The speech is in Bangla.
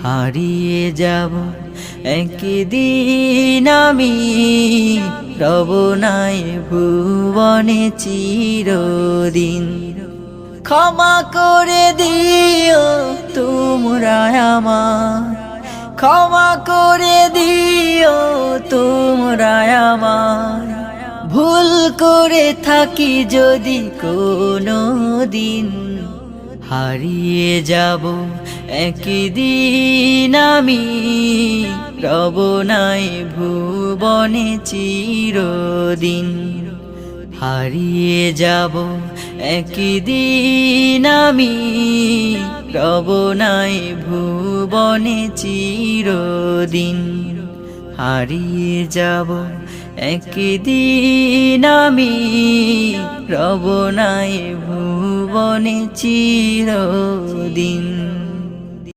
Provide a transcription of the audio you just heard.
হারিয়ে যাব একদিন আমি, রব নাই ভুবনে চিরদিন। ক্ষমা করে দিও তোমরা আমার, ক্ষমা করে দিও তোমরা আমার, ভুল করে থাকি যদি কোনো দিন। হারিয়ে যাব একদিন আমি, রব নাই ভুবনে চিরদিন। হারিয়ে যাব একদিন আমি, রব নাই ভুবনে চিরদিন। হারিয়ে যাব একদিন আমি, রব নাই ভুবনে চিরদিন।